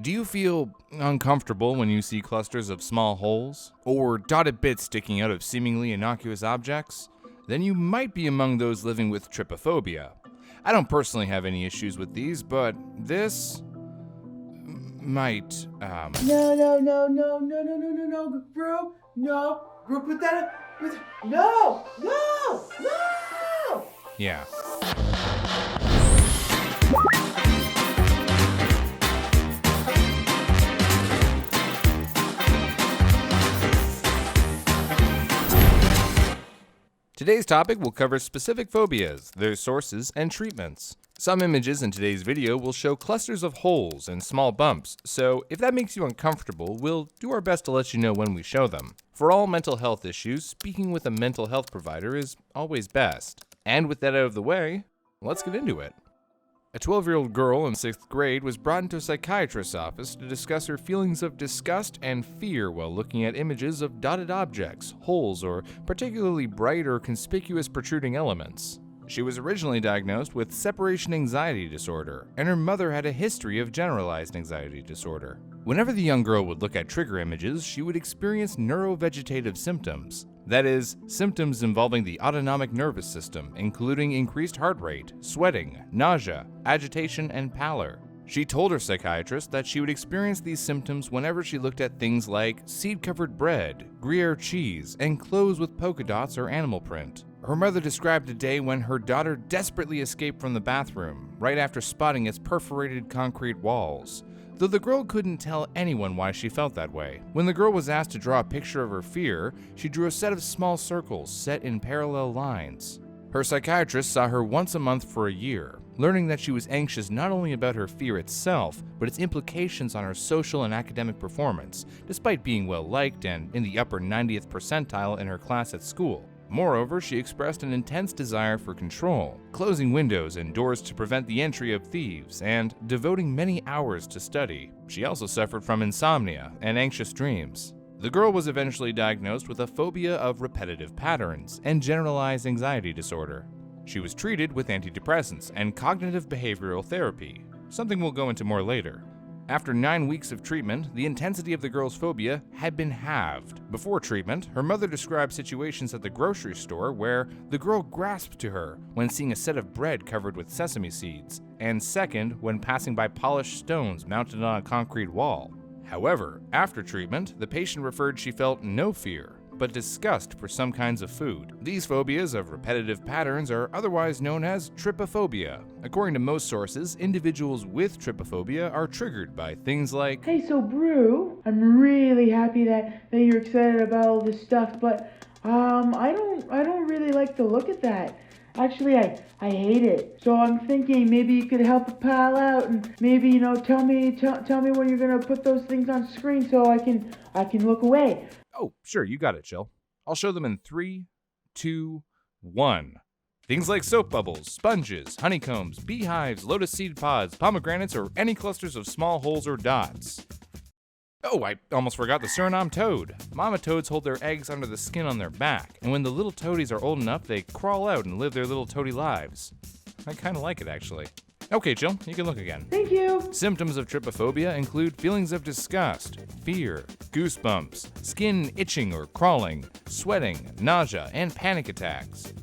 Do you feel uncomfortable when you see clusters of small holes or dotted bits sticking out of seemingly innocuous objects? Then you might be among those living with trypophobia. I don't personally have any issues with these, but this might, No, Brew, no, Brew, put that up, no! Yeah. Today's topic will cover specific phobias, their sources, and treatments. Some images in today's video will show clusters of holes and small bumps, so if that makes you uncomfortable, we'll do our best to let you know when we show them. For all mental health issues, speaking with a mental health provider is always best. And with that out of the way, let's get into it. A 12-year-old girl in 6th grade was brought into a psychiatrist's office to discuss her feelings of disgust and fear while looking at images of dotted objects, holes, or particularly bright or conspicuous protruding elements. She was originally diagnosed with separation anxiety disorder, and her mother had a history of generalized anxiety disorder. Whenever the young girl would look at trigger images, she would experience neurovegetative symptoms. That is, symptoms involving the autonomic nervous system, including increased heart rate, sweating, nausea, agitation, and pallor. She told her psychiatrist that she would experience these symptoms whenever she looked at things like seed-covered bread, Gruyere cheese, and clothes with polka dots or animal print. Her mother described a day when her daughter desperately escaped from the bathroom, right after spotting its perforated concrete walls. Though the girl couldn't tell anyone why she felt that way. When the girl was asked to draw a picture of her fear, she drew a set of small circles set in parallel lines. Her psychiatrist saw her once a month for a year, learning that she was anxious not only about her fear itself, but its implications on her social and academic performance, despite being well-liked and in the upper 90th percentile in her class at school. Moreover, she expressed an intense desire for control, closing windows and doors to prevent the entry of thieves, and devoting many hours to study. She also suffered from insomnia and anxious dreams. The girl was eventually diagnosed with a phobia of repetitive patterns and generalized anxiety disorder. She was treated with antidepressants and cognitive behavioral therapy, something we'll go into more later. After 9 weeks of treatment, the intensity of the girl's phobia had been halved. Before treatment, her mother described situations at the grocery store where the girl grasped to her when seeing a set of bread covered with sesame seeds, and second, when passing by polished stones mounted on a concrete wall. However, after treatment, the patient referred she felt no fear, but disgust for some kinds of food. These phobias of repetitive patterns are otherwise known as trypophobia. According to most sources, individuals with trypophobia are triggered by things like, Hey, so Brew, I'm really happy that you're excited about all this stuff, but I don't really like the look at that. Actually, I hate it. So I'm thinking maybe you could help a pal out and maybe, tell me when you're gonna put those things on screen so I can look away. Oh, sure, you got it, Chill. I'll show them in 3, 2, 1. Things like soap bubbles, sponges, honeycombs, beehives, lotus seed pods, pomegranates, or any clusters of small holes or dots. Oh, I almost forgot the Suriname toad. Mama toads hold their eggs under the skin on their back, and when the little toadies are old enough, they crawl out and live their little toady lives. I kinda like it, actually. Okay, Chill, you can look again. Thank you. Symptoms of trypophobia include feelings of disgust, fear, goosebumps, skin itching or crawling, sweating, nausea, and panic attacks.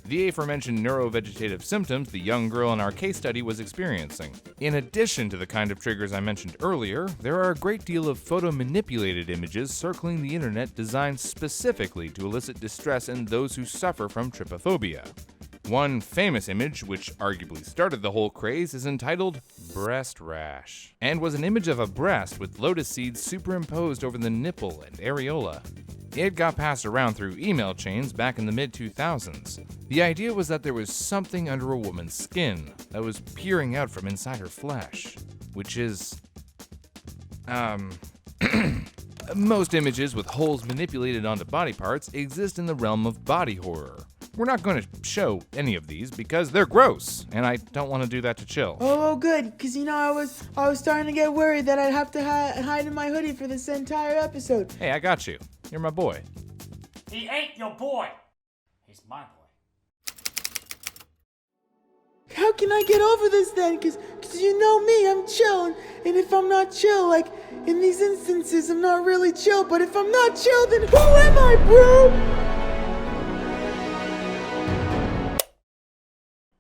The aforementioned neurovegetative symptoms the young girl in our case study was experiencing. In addition to the kind of triggers I mentioned earlier, there are a great deal of photo-manipulated images circling the internet designed specifically to elicit distress in those who suffer from trypophobia. One famous image, which arguably started the whole craze, is entitled Breast Rash, and was an image of a breast with lotus seeds superimposed over the nipple and areola. It got passed around through email chains back in the mid-2000s. The idea was that there was something under a woman's skin that was peering out from inside her flesh, which is, most images with holes manipulated onto body parts exist in the realm of body horror. We're not going to show any of these because they're gross, and I don't want to do that to Chill. Oh, good, because I was starting to get worried that I'd have to hide in my hoodie for this entire episode. Hey, I got you. You're my boy. He ain't your boy. He's my boy. how can I get over this then? Cause you know me, I'm chill, and if I'm not chill, like in these instances, I'm not really chill. But if I'm not chill, then who am I, Brew?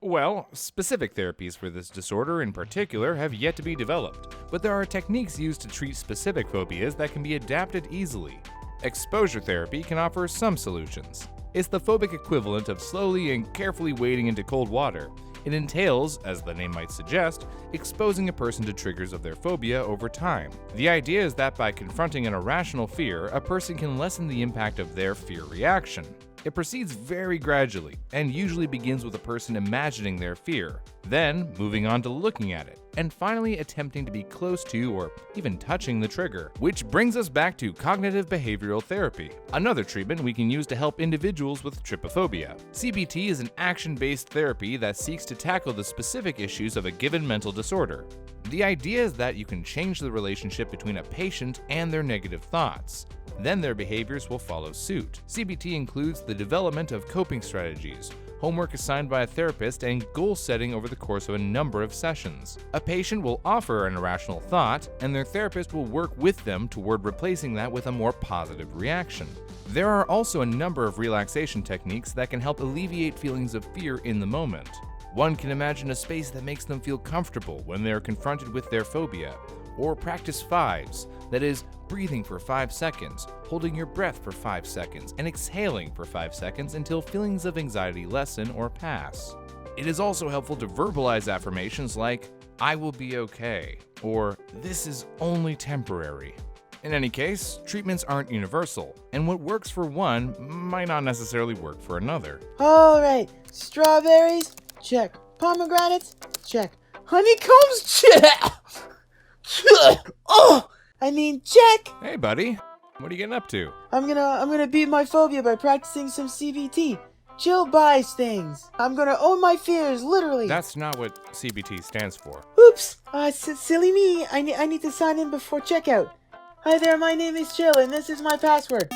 Well, specific therapies for this disorder in particular have yet to be developed, but there are techniques used to treat specific phobias that can be adapted easily. Exposure therapy can offer some solutions. It's the phobic equivalent of slowly and carefully wading into cold water. It entails, as the name might suggest, exposing a person to triggers of their phobia over time. The idea is that by confronting an irrational fear, a person can lessen the impact of their fear reaction. It proceeds very gradually and usually begins with a person imagining their fear, then moving on to looking at it, and finally attempting to be close to or even touching the trigger. Which brings us back to cognitive behavioral therapy, another treatment we can use to help individuals with trypophobia. CBT is an action-based therapy that seeks to tackle the specific issues of a given mental disorder. The idea is that you can change the relationship between a patient and their negative thoughts. Then their behaviors will follow suit. CBT includes the development of coping strategies, homework assigned by a therapist, and goal setting over the course of a number of sessions. A patient will offer an irrational thought, and their therapist will work with them toward replacing that with a more positive reaction. There are also a number of relaxation techniques that can help alleviate feelings of fear in the moment. One can imagine a space that makes them feel comfortable when they are confronted with their phobia, or practice fives, that is, breathing for 5 seconds, holding your breath for 5 seconds, and exhaling for 5 seconds until feelings of anxiety lessen or pass. It is also helpful to verbalize affirmations like, "I will be okay," or "This is only temporary." In any case, treatments aren't universal, and what works for one might not necessarily work for another. Alright, strawberries? Check. Pomegranates? Check. Honeycombs? Check! Check! Hey buddy, what are you getting up to? I'm gonna beat my phobia by practicing some CBT. Jill buys things. I'm gonna own my fears, literally. That's not what CBT stands for. Oops! Silly me. I need to sign in before checkout. Hi there, my name is Jill, and this is my password.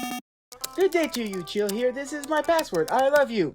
Good day to you, Jill here. This is my password. I love you.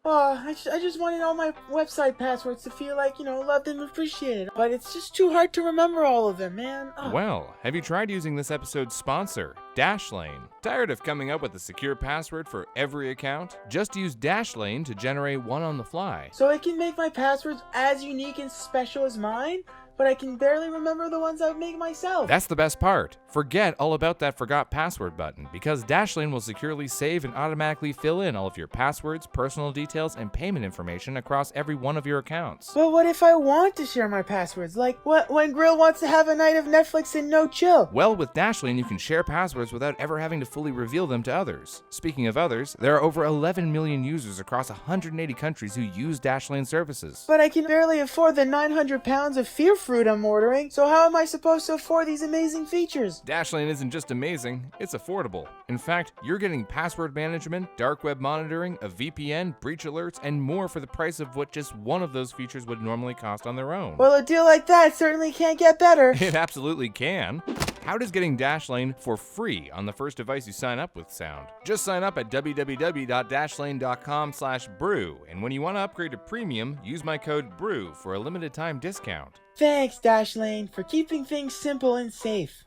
Oh, I just wanted all my website passwords to feel like, loved and appreciated. But it's just too hard to remember all of them, man. Oh. Well, have you tried using this episode's sponsor, Dashlane? Tired of coming up with a secure password for every account? Just use Dashlane to generate one on the fly. So it can make my passwords as unique and special as mine? But I can barely remember the ones I would make myself. That's the best part. Forget all about that forgot password button, because Dashlane will securely save and automatically fill in all of your passwords, personal details, and payment information across every one of your accounts. But what if I want to share my passwords? Like when Grill wants to have a night of Netflix and no chill? Well, with Dashlane, you can share passwords without ever having to fully reveal them to others. Speaking of others, there are over 11 million users across 180 countries who use Dashlane services. But I can barely afford the 900 pounds of fear fruit I'm ordering, so how am I supposed to afford these amazing features? Dashlane isn't just amazing, it's affordable. In fact, you're getting password management, dark web monitoring, a VPN, breach alerts, and more for the price of what just one of those features would normally cost on their own. Well, a deal like that certainly can't get better. It absolutely can. How does getting Dashlane for free on the first device you sign up with sound? Just sign up at www.dashlane.com/brew, and when you want to upgrade to premium, use my code BREW for a limited time discount. Thanks, Dashlane, for keeping things simple and safe.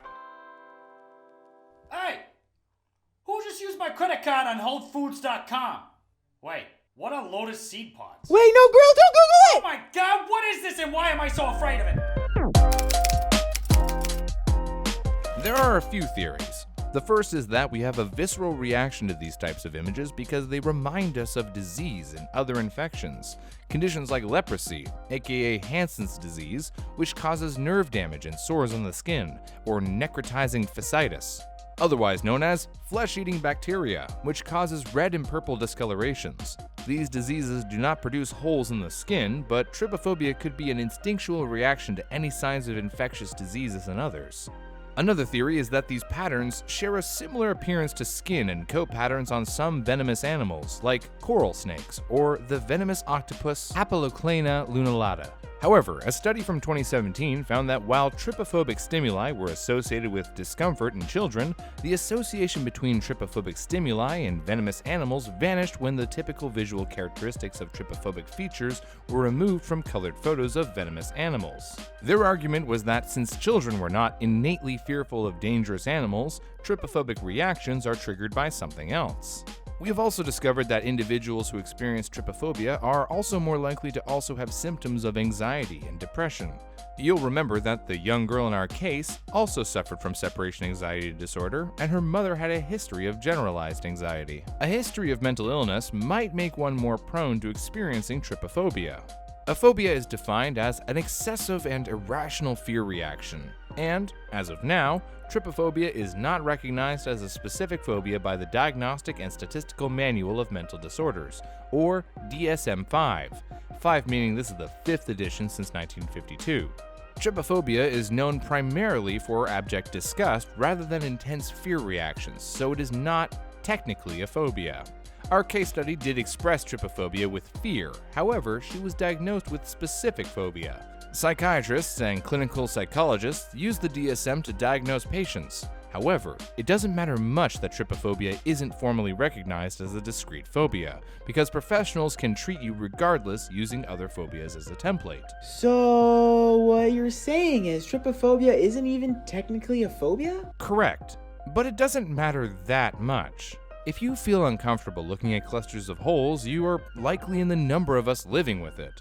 Hey! Who just used my credit card on WholeFoods.com? Wait, what are Lotus seed pods? Wait, no, Grill, don't Google Oh it! my god, what is this and why am I so afraid of it? There are a few theories. The first is that we have a visceral reaction to these types of images because they remind us of disease and other infections. Conditions like leprosy, aka Hansen's disease, which causes nerve damage and sores on the skin, or necrotizing fasciitis, otherwise known as flesh-eating bacteria, which causes red and purple discolorations. These diseases do not produce holes in the skin, but trypophobia could be an instinctual reaction to any signs of infectious diseases in others. Another theory is that these patterns share a similar appearance to skin and coat patterns on some venomous animals, like coral snakes or the venomous octopus Apoloclena lunulata. However, a study from 2017 found that while trypophobic stimuli were associated with discomfort in children, the association between trypophobic stimuli and venomous animals vanished when the typical visual characteristics of trypophobic features were removed from colored photos of venomous animals. Their argument was that since children were not innately fearful of dangerous animals, trypophobic reactions are triggered by something else. We have also discovered that individuals who experience trypophobia are also more likely to also have symptoms of anxiety and depression. You'll remember that the young girl in our case also suffered from separation anxiety disorder, and her mother had a history of generalized anxiety. A history of mental illness might make one more prone to experiencing trypophobia. A phobia is defined as an excessive and irrational fear reaction, and, as of now, trypophobia is not recognized as a specific phobia by the Diagnostic and Statistical Manual of Mental Disorders, or DSM-5, 5 meaning this is the 5th edition since 1952. Trypophobia is known primarily for abject disgust rather than intense fear reactions, so it is not technically a phobia. Our case study did express trypophobia with fear, however, she was diagnosed with specific phobia. Psychiatrists and clinical psychologists use the DSM to diagnose patients. However, it doesn't matter much that trypophobia isn't formally recognized as a discrete phobia, because professionals can treat you regardless using other phobias as a template. So, what you're saying is trypophobia isn't even technically a phobia? Correct, but it doesn't matter that much. If you feel uncomfortable looking at clusters of holes, you are likely in the number of us living with it.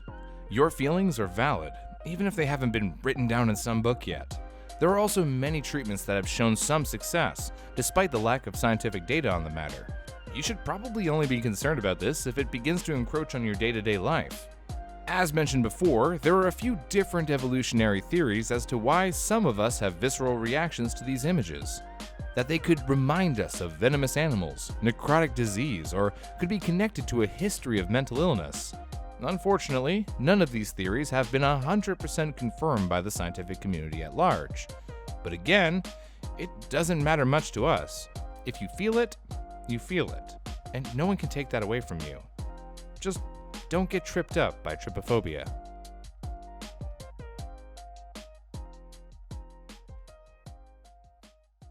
Your feelings are valid, even if they haven't been written down in some book yet. There are also many treatments that have shown some success, despite the lack of scientific data on the matter. You should probably only be concerned about this if it begins to encroach on your day-to-day life. As mentioned before, there are a few different evolutionary theories as to why some of us have visceral reactions to these images. That they could remind us of venomous animals, necrotic disease, or could be connected to a history of mental illness. Unfortunately, none of these theories have been 100% confirmed by the scientific community at large. But again, it doesn't matter much to us. If you feel it, you feel it, and no one can take that away from you. Just don't get tripped up by trypophobia.